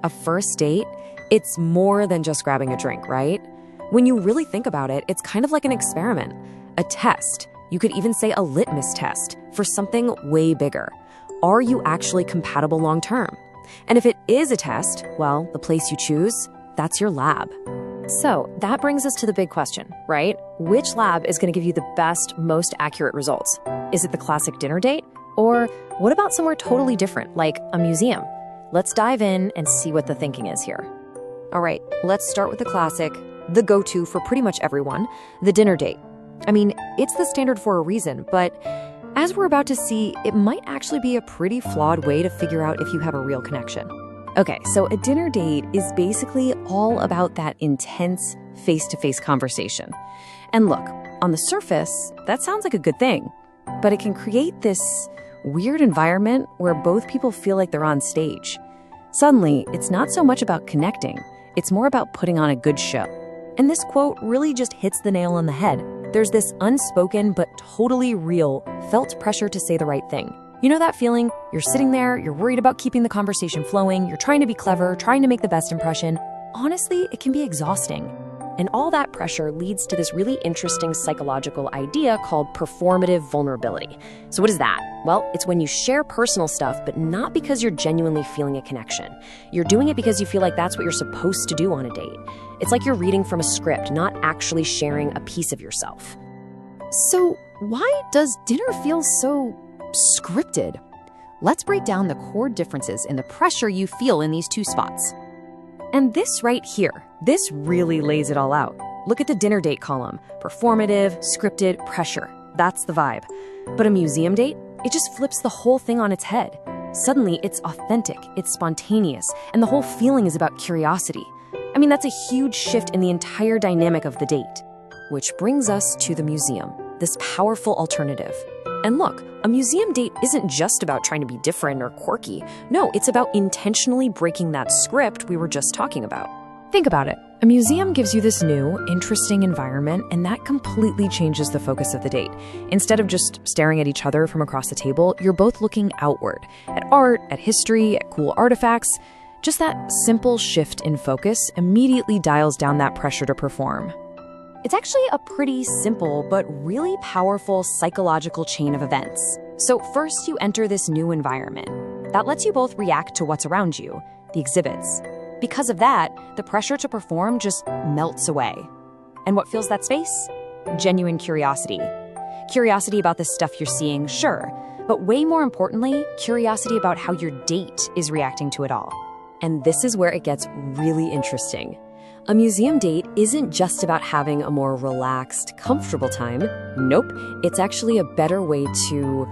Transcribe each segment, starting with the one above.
A first date, it's more than just grabbing a drink, right? When you really think about it, it's kind of like an experiment, a test. You could even say a litmus test for something way bigger. Are you actually compatible long term? And if it is a test, well, the place you choose, that's your lab. So that brings us to the big question, right? Which lab is going to give you the best, most accurate results? Is it the classic dinner date? Or what about somewhere totally different, like a museum? Let's dive in and see what the thinking is here. All right, let's start with the classic, the go-to for pretty much everyone, the dinner date. I mean, it's the standard for a reason, but as we're about to see, it might actually be a pretty flawed way to figure out if you have a real connection. Okay, so a dinner date is basically all about that intense face-to-face conversation. And look, on the surface, that sounds like a good thing, but it can create this weird environment where both people feel like they're on stage. Suddenly, it's not so much about connecting, it's more about putting on a good show. And this quote really just hits the nail on the head. There's this unspoken but totally real felt pressure to say the right thing. You know that feeling? You're sitting there, you're worried about keeping the conversation flowing, you're trying to be clever, trying to make the best impression. Honestly, it can be exhausting. And all that pressure leads to this really interesting psychological idea called performative vulnerability. So what is that? Well, it's when you share personal stuff, but not because you're genuinely feeling a connection. You're doing it because you feel like that's what you're supposed to do on a date. It's like you're reading from a script, not actually sharing a piece of yourself. So why does dinner feel so scripted? Let's break down the core differences in the pressure you feel in these two spots. And this right here, this really lays it all out. Look at the dinner date column. Performative, scripted, pressure. That's the vibe. But a museum date, it just flips the whole thing on its head. Suddenly, it's authentic, it's spontaneous, and the whole feeling is about curiosity. I mean, that's a huge shift in the entire dynamic of the date. Which brings us to the museum, this powerful alternative. And look, a museum date isn't just about trying to be different or quirky. No, it's about intentionally breaking that script we were just talking about. Think about it. A museum gives you this new, interesting environment, and that completely changes the focus of the date. Instead of just staring at each other from across the table, you're both looking outward, at art, at history, at cool artifacts. Just that simple shift in focus immediately dials down that pressure to perform. It's actually a pretty simple but really powerful psychological chain of events. So first you enter this new environment. That lets you both react to what's around you, the exhibits. Because of that, the pressure to perform just melts away. And what fills that space? Genuine curiosity. Curiosity about the stuff you're seeing, sure, but way more importantly, curiosity about how your date is reacting to it all. And this is where it gets really interesting. A museum date isn't just about having a more relaxed, comfortable time. Nope, it's actually a better way to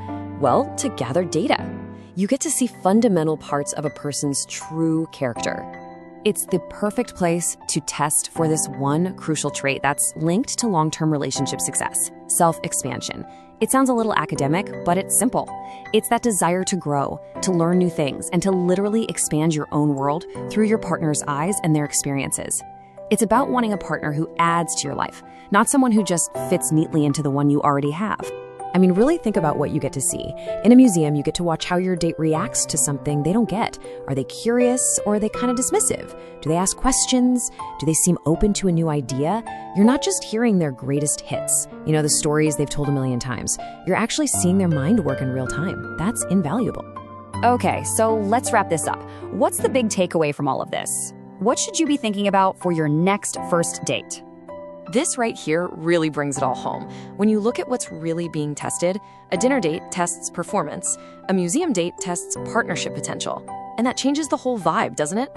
gather data. You get to see fundamental parts of a person's true character. It's the perfect place to test for this one crucial trait that's linked to long-term relationship success, self-expansion. It sounds a little academic, but it's simple. It's that desire to grow, to learn new things, and to literally expand your own world through your partner's eyes and their experiences. It's about wanting a partner who adds to your life, not someone who just fits neatly into the one you already have. I mean, really think about what you get to see. In a museum, you get to watch how your date reacts to something they don't get. Are they curious or are they kind of dismissive? Do they ask questions? Do they seem open to a new idea? You're not just hearing their greatest hits, the stories they've told a million times. You're actually seeing their mind work in real time. That's invaluable. Okay, so let's wrap this up. What's the big takeaway from all of this? What should you be thinking about for your next first date? This right here really brings it all home. When you look at what's really being tested, a dinner date tests performance, a museum date tests partnership potential. And that changes the whole vibe, doesn't it?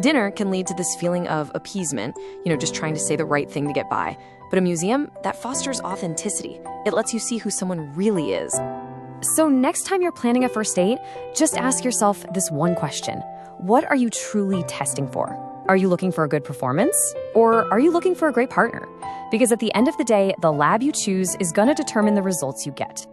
Dinner can lead to this feeling of appeasement, just trying to say the right thing to get by. But a museum, that fosters authenticity. It lets you see who someone really is. So next time you're planning a first date, just ask yourself this one question. What are you truly testing for? Are you looking for a good performance? Or are you looking for a great partner? Because at the end of the day, the lab you choose is going to determine the results you get.